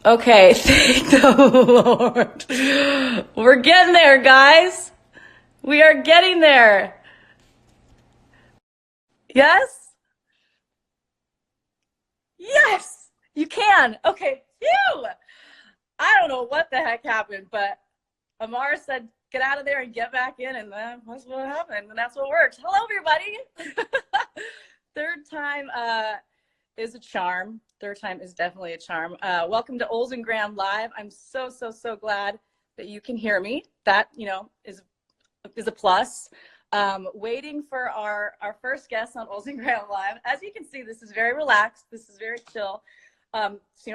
Okay, thank the Lord. We're getting there, guys. We are getting there. Yes? Yes! You can. Okay, phew! I don't know what the heck happened, but Amara said, get out of there and get back in, and that's what happened, and that's what worked. Hello, everybody. Third time is a charm. Third time is definitely a charm. Welcome to Olzendam Live. I'm so glad that you can hear me. That, is a plus. Waiting for our first guest on Olzendam Live. As you can see, this is very relaxed. This is very chill.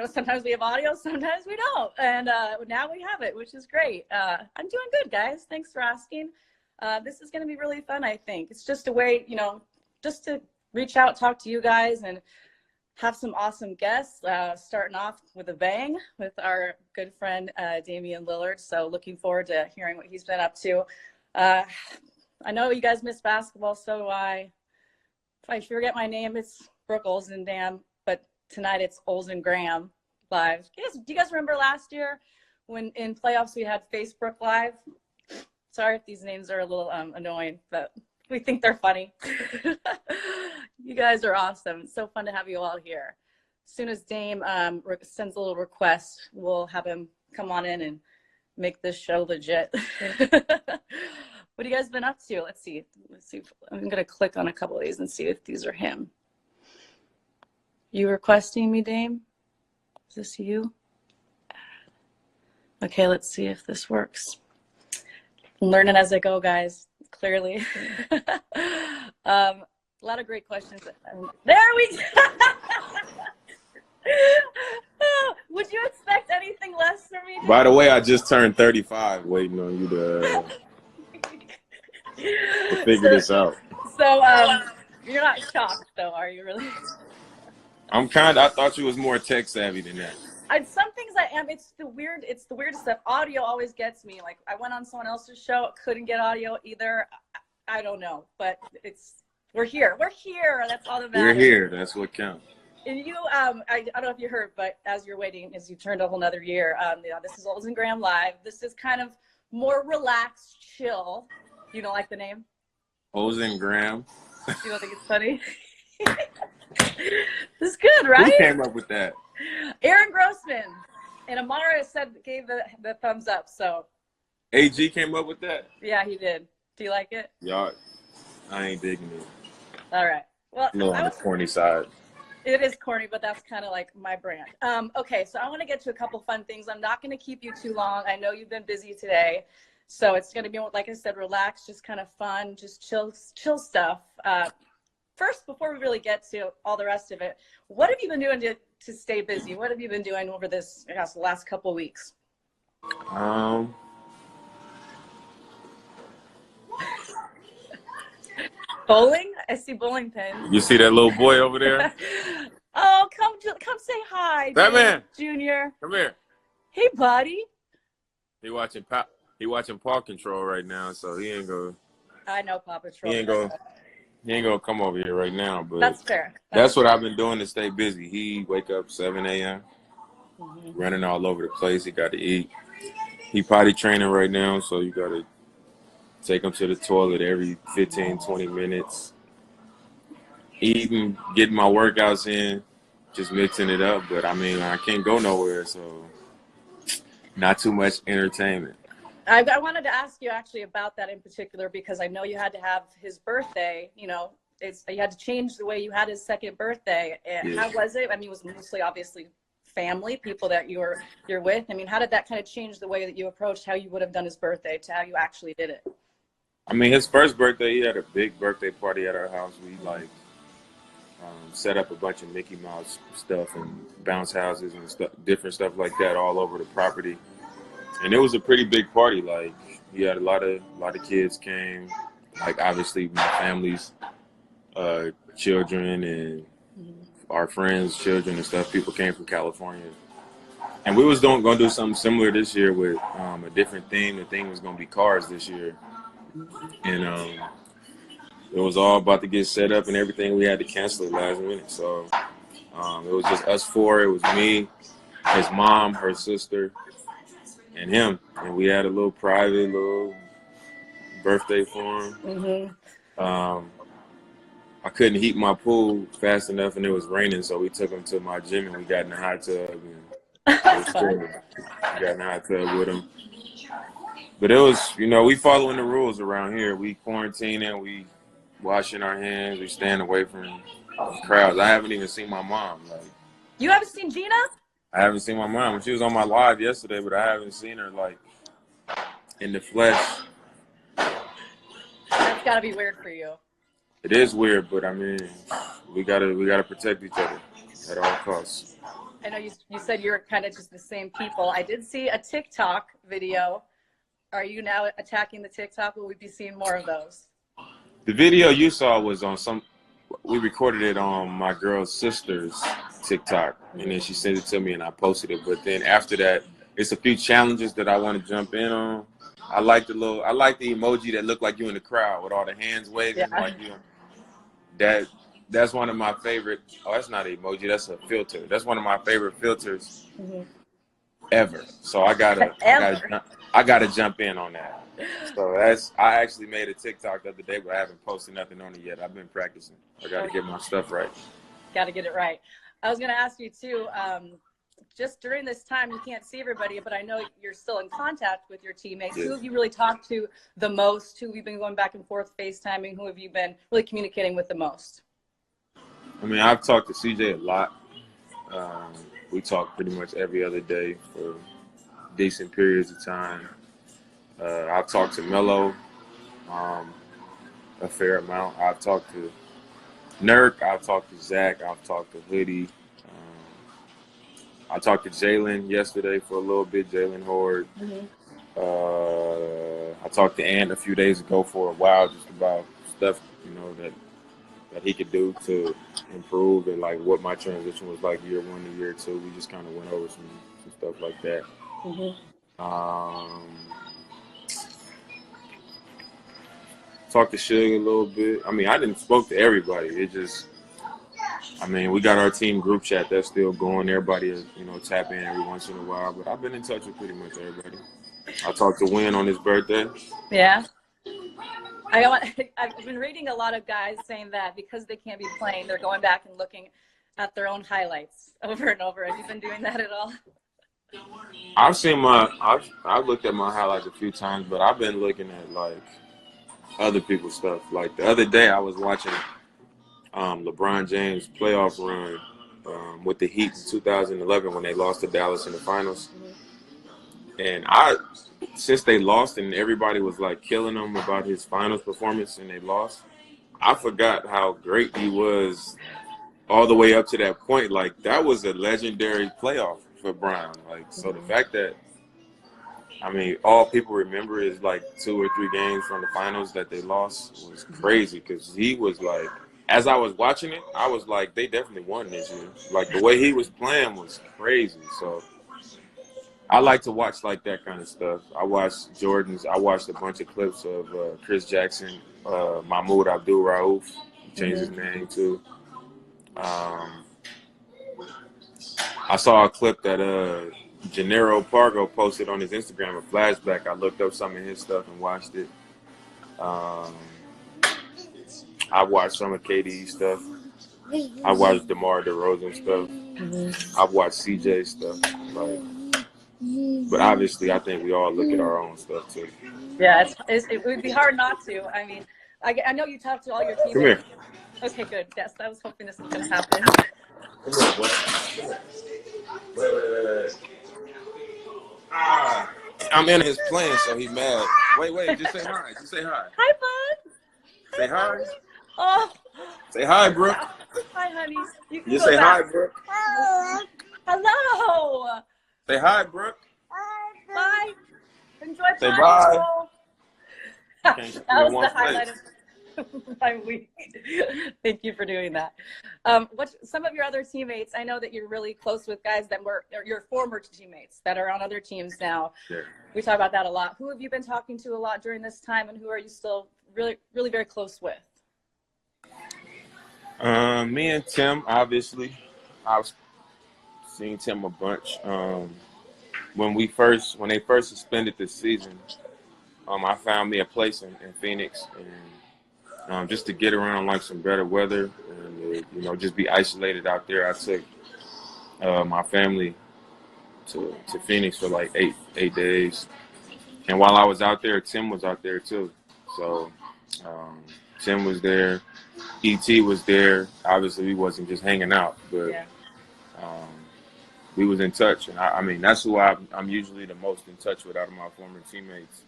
Sometimes we have audio, sometimes we don't. And now we have it, which is great. I'm doing good, guys. Thanks for asking. This is going to be really fun, I think. It's just a way, just to reach out, talk to you guys, and have some awesome guests, starting off with a bang with our good friend, Damian Lillard. So looking forward to hearing what he's been up to. I know you guys miss basketball, so do I. If I forget my name, it's Brooke Olzendam, but tonight it's Olzendam Live. Do you guys remember last year when in playoffs we had Facebook Live? Sorry if these names are a little annoying, but we think they're funny. You guys are awesome. It's so fun to have you all here. As soon as Dame sends a little request, we'll have him come on in and make this show legit. What have you guys been up to? Let's see. I'm going to click on a couple of these and see if these are him. You requesting me, Dame? Is this you? Okay, let's see if this works. I'm learning as I go, guys, clearly. A lot of great questions. There we go. Would you expect anything less from me? By the way, I just turned 35, waiting on you to figure this out. So, you're not shocked, though, are you really? I thought you was more tech savvy than that. Some things I am. It's the weirdest stuff. Audio always gets me. Like, I went on someone else's show, couldn't get audio either. I don't know, but we're here. We're here. That's all that matters. We're here. That's what counts. And you, I don't know if you heard, but as you're waiting, as you turned a whole nother year, this is Olzendam Live. This is kind of more relaxed, chill. You don't like the name? Olzendam. You don't think it's funny? This is good, right? Who came up with that? Aaron Grossman. And Amara gave the thumbs up, so. AG came up with that? Yeah, he did. Do you like it? Y'all, I ain't digging it. All right. Well, a little on the corny side. It is corny, but that's kind of like my brand. Okay, so I want to get to a couple fun things. I'm not going to keep you too long. I know you've been busy today. So it's going to be, like I said, relaxed, just kind of fun, just chill stuff. First, before we really get to all the rest of it, what have you been doing to stay busy? What have you been doing over the last couple of weeks? Bowling? I see bowling pins. You see that little boy over there? Oh, come say hi, Batman Junior. Come here. Hey, buddy. He watching Paw Control right now, so he ain't go. I know Paw Patrol. He ain't gonna come over here right now, but that's fair. That's what I've been doing to stay busy. He wake up 7 a.m. Running all over the place. He got to eat. He potty training right now, so you got to take him to the toilet every 15, 20 minutes. Eating, getting my workouts in, just mixing it up. But, I mean, I can't go nowhere, so not too much entertainment. I wanted to ask you actually about that in particular because I know you had to have his birthday, you had to change the way you had his second birthday. And How was it? I mean, it was mostly obviously family, people that you're with. I mean, how did that kind of change the way that you approached how you would have done his birthday to how you actually did it? I mean, his first birthday, he had a big birthday party at our house. We set up a bunch of Mickey Mouse stuff and bounce houses and stuff, different stuff like that all over the property. And it was a pretty big party. Like, he had a lot of kids came. Like, obviously, my family's children and our friends' children and stuff. People came from California. And we was going to do something similar this year with a different theme. The theme was going to be cars this year. And it was all about to get set up and everything. We had to cancel it last minute. So it was just us four. It was me, his mom, her sister, and him. And we had a little private little birthday for him. Mm-hmm. I couldn't heat my pool fast enough, and it was raining, so we took him to my gym, and we got in the hot tub. And That's fun. we got in the hot tub with him. But it was, we following the rules around here. We quarantining, we washing our hands, we staying away from crowds. I haven't even seen my mom. Like, You haven't seen Gina? I haven't seen my mom. She was on my live yesterday, but I haven't seen her like in the flesh. That's got to be weird for you. It is weird, but I mean, we gotta protect each other at all costs. I know you said you're kind of just the same people. I did see a TikTok video. Are you now attacking the TikTok? Will we be seeing more of those? The video you saw was on we recorded it on my girl's sister's TikTok, and then she sent it to me and I posted it. But then after that, it's a few challenges that I want to jump in on. I like the emoji that looked like you in the crowd with all the hands waving like you. That's one of my favorite. Oh, that's not an emoji. That's a filter. That's one of my favorite filters ever. So I gotta jump in on that. So I actually made a TikTok the other day, but I haven't posted nothing on it yet. I've been practicing. I gotta get my stuff right. Got to get it right. I was gonna ask you too. Just during this time, you can't see everybody, but I know you're still in contact with your teammates. Yeah. Who have you really talked to the most? Who have you been going back and forth FaceTiming? Who have you been really communicating with the most? I mean, I've talked to CJ a lot. We talk pretty much every other day for decent periods of time. I've talked to Melo a fair amount. I've talked to Nurk. I've talked to Zach. I've talked to Hoodie. I talked to Jalen yesterday for a little bit, Jalen Horde. I talked to Ant a few days ago for a while just about stuff, that he could do to improve and like what my transition was like year 1 to year 2. We just kind of went over some stuff like that. Talked to Suge a little bit. I mean, I didn't spoke to everybody. We got our team group chat that's still going. Everybody, tap in every once in a while. But I've been in touch with pretty much everybody. I talked to Win on his birthday. Yeah. I've been reading a lot of guys saying that because they can't be playing, they're going back and looking at their own highlights over and over. Have you been doing that at all? I've looked at my highlights a few times, but I've been looking at like other people's stuff. Like the other day I was watching LeBron James playoff run with the Heat in 2011 when they lost to Dallas in the finals. And since they lost and everybody was like killing him about his finals performance and they lost, I forgot how great he was all the way up to that point. Like that was a legendary playoff for Brown. Like, so the fact that, all people remember is like 2 or 3 games from the finals that they lost was crazy because he was like, as I was watching it, I was like, they definitely won this year. Like the way he was playing was crazy. So I like to watch like that kind of stuff. I watched Jordan's. I watched a bunch of clips of Chris Jackson, Mahmoud Abdul-Rauf, changed his name too. I saw a clip that Gennaro Pargo posted on his Instagram, a flashback. I looked up some of his stuff and watched it. I watched some of KD's stuff. I watched DeMar DeRozan stuff. I've watched CJ stuff. But obviously, I think we all look at our own stuff too. Yeah, it would be hard not to. I know you talked to all your teammates. Come here. Okay, good. Yes, I was hoping this was going to happen. Come here, wait. I'm in his plan, so he's mad. Wait, just say hi. Hi, bud. Say hi. Oh. Say hi, Brooke. Hi, honey. You can You go say back. hi, Brooke. Hello. Say hi, Brooke. Bye. Enjoy Say playing. bye. That was the highlight of my week. Thank you for doing that. Some of your other teammates, I know that you're really close with guys that were your former teammates that are on other teams now. Sure. We talk about that a lot. Who have you been talking to a lot during this time, and who are you still really, really very close with? Me and Tim, obviously. I've Seen Tim a bunch. When they first suspended this season, I found me a place in Phoenix, and just to get around like some better weather and just be isolated out there. I took my family to Phoenix for like eight days, and while I was out there, Tim was out there too. So Tim was there, ET was there. Obviously, we wasn't just hanging out, but Yeah. We was in touch, and I mean that's who I'm usually the most in touch with out of my former teammates.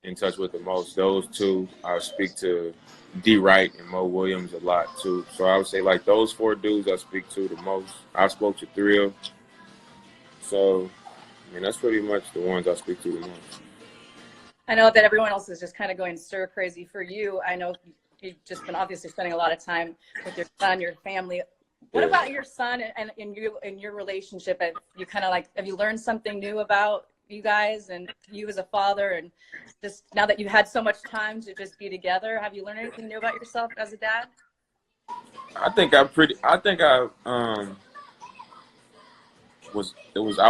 In touch with the most. Those two, I speak to D. Wright and Mo Williams a lot too. So I would say like those four dudes I speak to the most. I spoke to three of them. So I mean that's pretty much the ones I speak to the most. I know that everyone else is just kind of going stir crazy. For you, I know you've just been obviously spending a lot of time with your son, your family. What about your son and in your relationship? Have you learned something new about you guys and you as a father, and just now that you've had so much time to just be together, have you learned anything new about yourself as a dad? I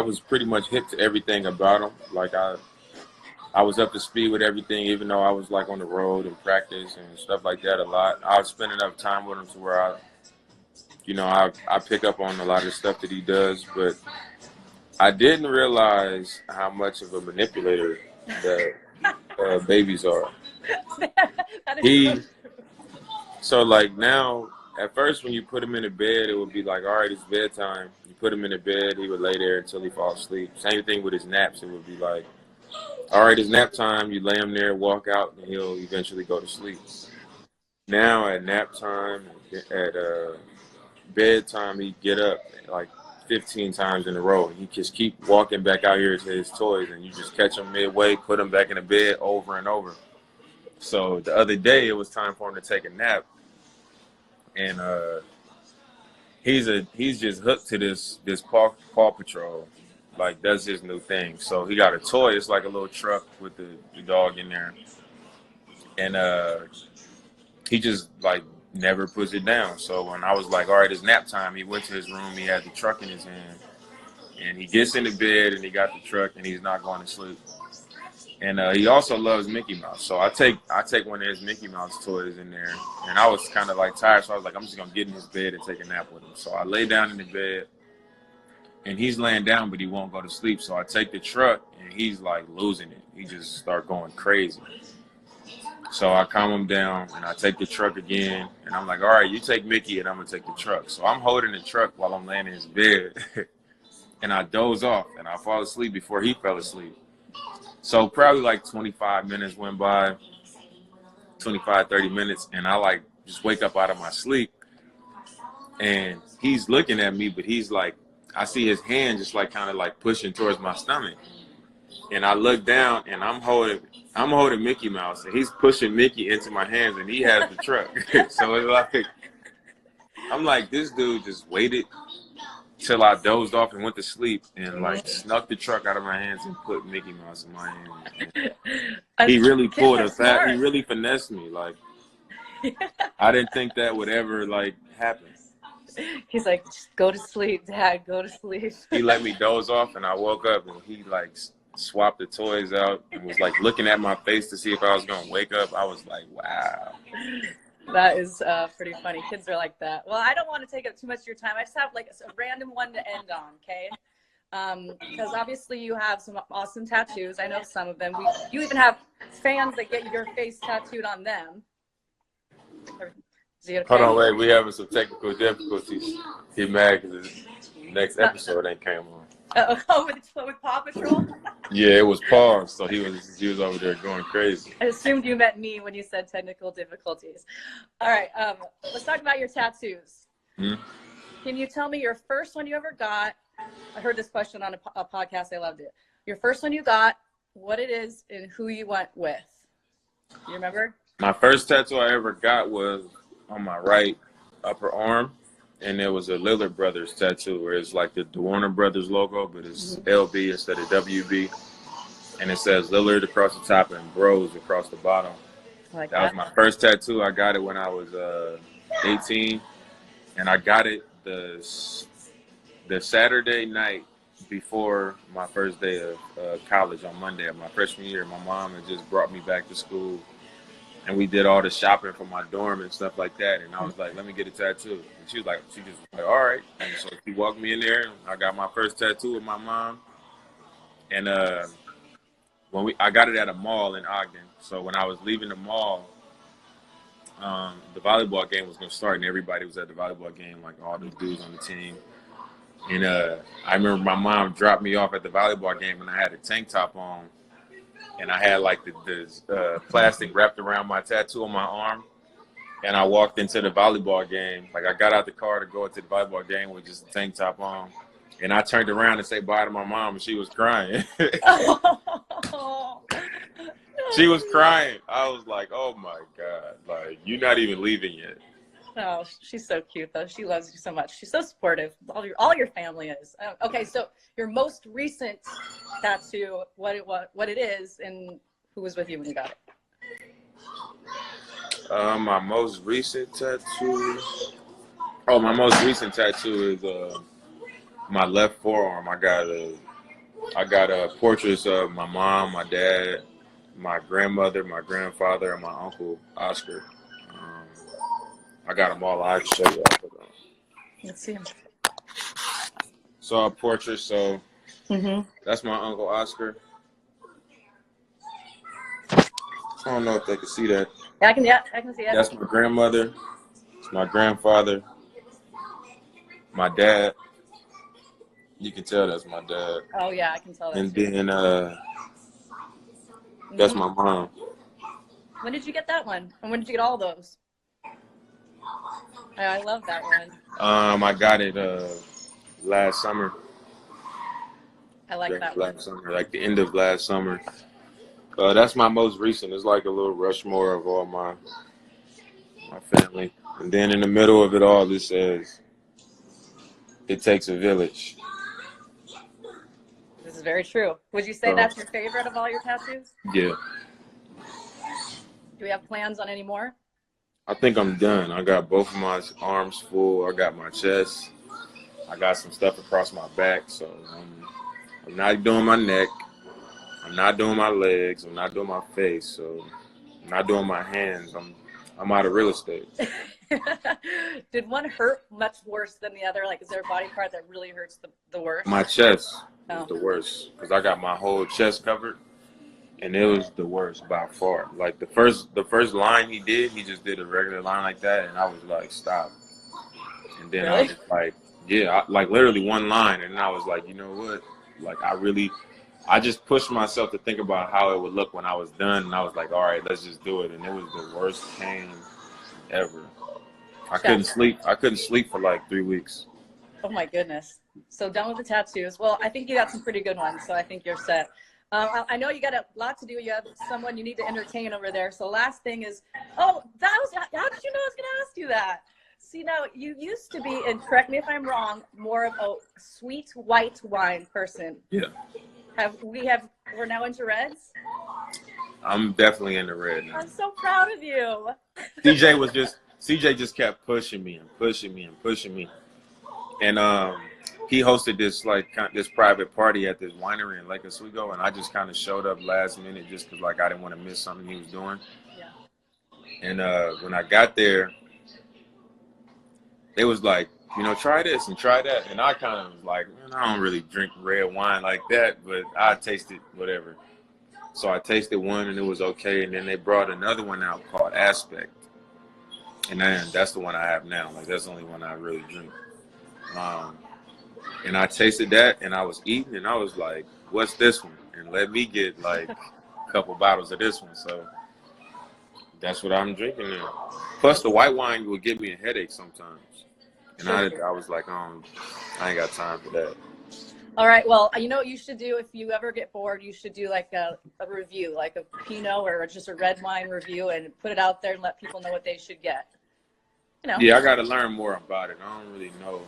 was pretty much hip to everything about him. Like I was up to speed with everything, even though I was like on the road and practice and stuff like that a lot. I was spending enough time with him to where I pick up on a lot of the stuff that he does, but I didn't realize how much of a manipulator that babies are. So like now, at first when you put him in the bed, it would be like, all right, it's bedtime. You put him in the bed, he would lay there until he falls asleep. Same thing with his naps. It would be like, all right, it's nap time. You lay him there, walk out, and he'll eventually go to sleep. Now at nap time, at bedtime, he get up like 15 times in a row. He just keep walking back out here to his toys, and you just catch him midway, put him back in the bed over and over. So the other day, it was time for him to take a nap, and he's just hooked to this Paw Patrol. Like that's his new thing. So he got a toy. It's like a little truck with the dog in there, and he just like never puts it down. So when I was like, all right, it's nap time, he went to his room. He had the truck in his hand, and he gets in the bed and he got the truck and he's not going to sleep. And he also loves Mickey Mouse. So I take one of his Mickey Mouse toys in there, and I was kind of like tired, so I was like, I'm just gonna get in his bed and take a nap with him. So I lay down in the bed. And he's laying down, but he won't go to sleep. So I take the truck, and he's like losing it. He just start going crazy. So I calm him down, and I take the truck again. And I'm like, all right, you take Mickey, and I'm going to take the truck. So I'm holding the truck while I'm laying in his bed. And I doze off, and I fall asleep before he fell asleep. So probably like 25 minutes went by, 25, 30 minutes, and I like just wake up out of my sleep. And he's looking at me, but he's like, I see his hand just like kind of like pushing towards my stomach, and I look down and I'm holding Mickey Mouse, and he's pushing Mickey into my hands, and he has the truck. So it's like I'm like, this dude just waited till I dozed off and went to sleep, and like snuck the truck out of my hands and put Mickey Mouse in my hand. He really pulled a fat. He really finessed me. Like I didn't think that would ever like happen. He's like, just go to sleep, Dad, go to sleep. He let me doze off, and I woke up, and he like swapped the toys out and was like looking at my face to see if I was gonna wake up. I was like, wow. That is pretty funny. Kids are like that. Well, I don't want to take up too much of your time. I just have like a random one to end on, okay? Because obviously you have some awesome tattoos. I know some of them. You even have fans that get your face tattooed on them. Okay? Hold on, wait. We having some technical difficulties. Get mad because the next episode ain't came on. With Paw Patrol? Yeah, it was paused, so he was over there going crazy. I assumed you meant me when you said technical difficulties. All right, let's talk about your tattoos. Hmm? Can you tell me your first one you ever got? I heard this question on a podcast. I loved it. Your first one you got, what it is, and who you went with. You remember? My first tattoo I ever got was on my right upper arm, and it was a Lillard Brothers tattoo where it's like the Warner Brothers logo, but it's LB instead of WB, and it says Lillard across the top and Bros across the bottom. Like that was my first tattoo. I got it when I was 18, and I got it the the Saturday night before my first day of college on Monday of my freshman year, my mom had just brought me back to school, and we did all the shopping for my dorm and stuff like that. And I was like, let me get a tattoo. And she just like, all right. And so she walked me in there, and I got my first tattoo with my mom. And I got it at a mall in Ogden. So when I was leaving the mall, the volleyball game was going to start, and everybody was at the volleyball game, like all the dudes on the team. And I remember my mom dropped me off at the volleyball game, and I had a tank top on, and I had like the plastic wrapped around my tattoo on my arm. And I walked into the volleyball game. Like, I got out the car to go into the volleyball game with just a tank top on. And I turned around and said bye to my mom, and she was crying. She was crying. I was like, oh, my God. Like, you're not even leaving yet. Oh, she's so cute, though. She loves you so much. She's so supportive. All your family is. Okay, so your most recent tattoo, what it is, and who was with you when you got it? My most recent tattoo. Oh, my most recent tattoo is my left forearm. I got portraits of my mom, my dad, my grandmother, my grandfather, and my uncle Oscar. I got them all. I can show you. Let's see them. So a portrait. So that's my uncle Oscar. I don't know if they can see that. I can see it. That's my grandmother. It's my grandfather. My dad. You can tell that's my dad. Oh yeah, I can tell that. And then that's my mom. When did you get that one? And when did you get all those? I love that one. I got it last summer. I like that one. Last summer, like the end of last summer. That's my most recent. It's like a little Rushmore of all my family. And then in the middle of it all, it says, "It takes a village." This is very true. Would you say that's your favorite of all your tattoos? Yeah. Do we have plans on any more? I think I'm done. I got both of my arms full. I got my chest. I got some stuff across my back. So I'm not doing my neck. I'm not doing my legs. I'm not doing my face. So I'm not doing my hands. I'm out of real estate. Did one hurt much worse than the other? Like, is there a body part that really hurts the worst? My chest was the worst because I got my whole chest covered, and it was the worst by far. Like the first line he just did a regular line like that, and I was like, stop. And then I was like, yeah, like literally one line, and I was like, you know what? Like I just pushed myself to think about how it would look when I was done, and I was like, all right, let's just do it. And it was the worst pain ever. I couldn't sleep. I couldn't sleep for like 3 weeks. Oh my goodness. So done with the tattoos. Well, I think you got some pretty good ones, so I think you're set. I know you got a lot to do. You have someone you need to entertain over there. So last thing is, how did you know I was going to ask you that? See, now you used to be, and correct me if I'm wrong, more of a sweet white wine person. Yeah. We're now into reds? I'm definitely into red now. I'm so proud of you. CJ just kept pushing me and pushing me and pushing me. And he hosted this private party at this winery in Lake Oswego, and I just kind of showed up last minute just because I didn't want to miss something he was doing. Yeah. And when I got there, they was like, try this and try that. And I kind of was like, man, I don't really drink red wine like that, but I tasted whatever. So I tasted one and it was okay. And then they brought another one out called Aspect. And then that's the one I have now. Like, that's the only one I really drink. And I tasted that and I was eating and I was like, what's this one? And let me get like a couple bottles of this one. So that's what I'm drinking now. Plus the white wine would give me a headache sometimes. And I was like, I ain't got time for that. All right. Well, you know what you should do if you ever get bored? You should do like a review, like a Pinot or just a red wine review, and put it out there and let people know what they should get. Yeah, I got to learn more about it. I don't really know,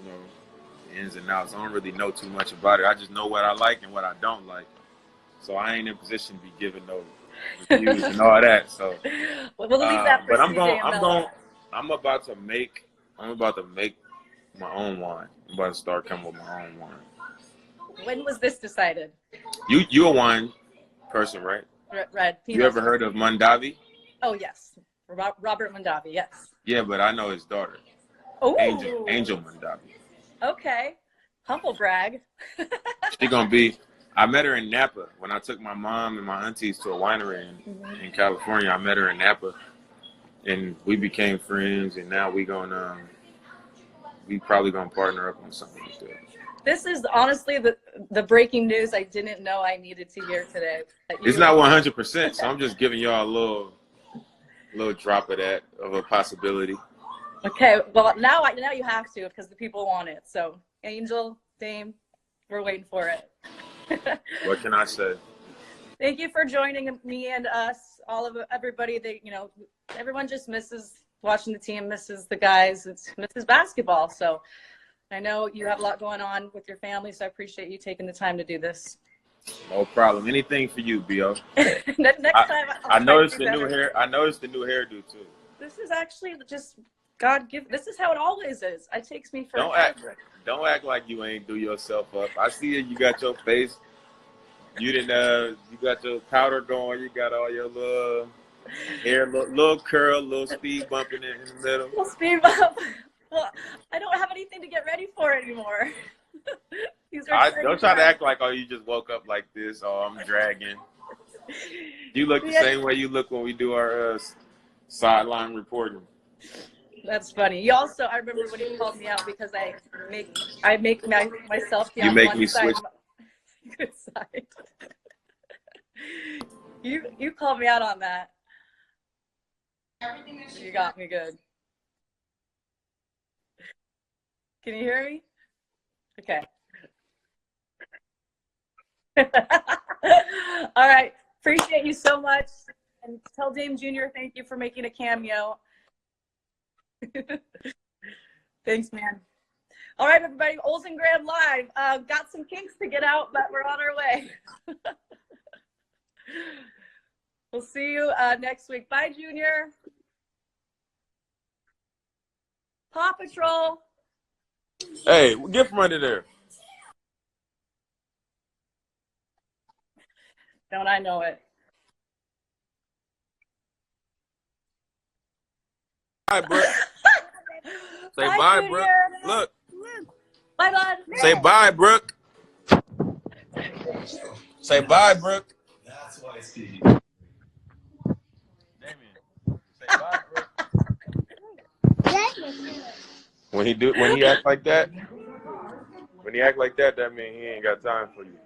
the ins and outs. I don't really know too much about it. I just know what I like and what I don't like. So I ain't in a position to be giving no reviews and all that. So, well, we'll leave that for I'm about to make my own wine. I'm about to start coming with my own wine. When was this decided? You a wine person, right? Red. You ever heard of Mondavi? Oh, yes. Robert Mondavi, yes. Yeah, but I know his daughter. Oh. Angel Mondavi. Okay. Humble brag. She gonna be. I met her in Napa when I took my mom and my aunties to a winery in California. I met her in Napa, and we became friends. And now we probably gonna partner up on something like that. This is honestly the breaking news I didn't know I needed to hear today. It's not 100%, so I'm just giving y'all a little drop of that, of a possibility. Okay, well now you have to, because the people want it. So Angel, Dame, we're waiting for it. What can I say? Thank you for joining me and us, everybody. Everyone just misses watching the team, misses the guys, misses basketball. So I know you have a lot going on with your family, so I appreciate you taking the time to do this. No problem. Anything for you, B.O. Next time, I noticed the new hair. I noticed the new hairdo too. This is actually just God give. This is how it always is. It takes me for. Don't act like you ain't do yourself up. I see it. You got your face. You didn't. You got your powder going. You got all your little hair, little curl, little speed bump in the middle. Little speed bump. Well, I don't have anything to get ready for anymore. Don't try to act like, oh, you just woke up like this. Oh, I'm dragging. You look the same way you look when we do our sideline reporting. That's funny. You also, I remember when you called me out because I make myself the you make me switch. Good side. You called me out on that. You got me good. Can you hear me? Okay. All right. Appreciate you so much. And tell Dame Jr. thank you for making a cameo. Thanks, man. All right, everybody. Olzendam Live. Got some kinks to get out, but we're on our way. We'll see you next week. Bye, Junior. Paw Patrol. Hey, get from under there. Don't I know it? Bye, Brooke. Say bye, Brooke. Look. Bye, bud. Say bye, Brooke. Say bye, Brooke. That's why Steve. Damian. Say bye, Brooke. When he act like that, that means he ain't got time for you.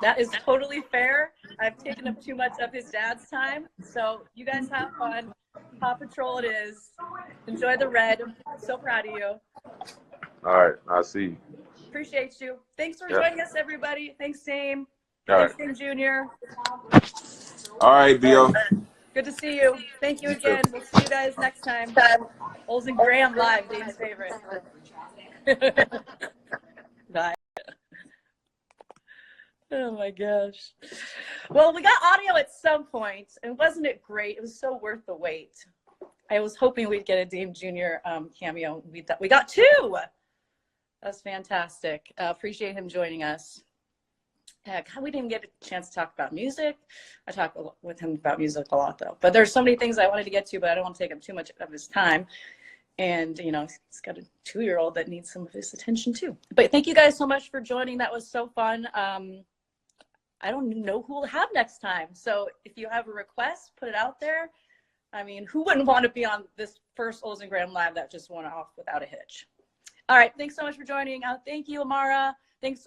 That is totally fair. I've taken up too much of his dad's time. So you guys have fun. Paw Patrol it is. Enjoy the red. I'm so proud of you. All right, I'll see you. Appreciate you. Thanks for joining us, everybody. Thanks, Dame. All Thanks, Dame Jr. All right, B.O. Good to see you. Thank you again. We'll see you guys next time. Olzendam Live, Dame's favorite. Bye. Oh my gosh. Well, we got audio at some point, and wasn't it great? It was so worth the wait. I was hoping we'd get a Dame Jr. Cameo. We got two. That's fantastic. Appreciate him joining us. Heck, we didn't get a chance to talk about music. I talk with him about music a lot, though. But there's so many things I wanted to get to, but I don't want to take up too much of his time. And, you know, he's got a 2-year-old that needs some of his attention, too. But thank you guys so much for joining. That was so fun. I don't know who we'll have next time. So if you have a request, put it out there. I mean, who wouldn't want to be on this first Olzendam Live that just went off without a hitch? All right. Thanks so much for joining. Thank you, Amara. Thank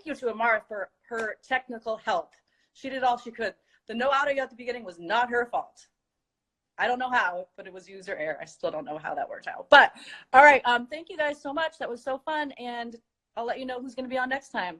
you to Amara for her technical help. She did all she could. The no audio at the beginning was not her fault. I don't know how, but it was user error. I still don't know how that worked out. But all right. Thank you guys so much. That was so fun. And I'll let you know who's going to be on next time.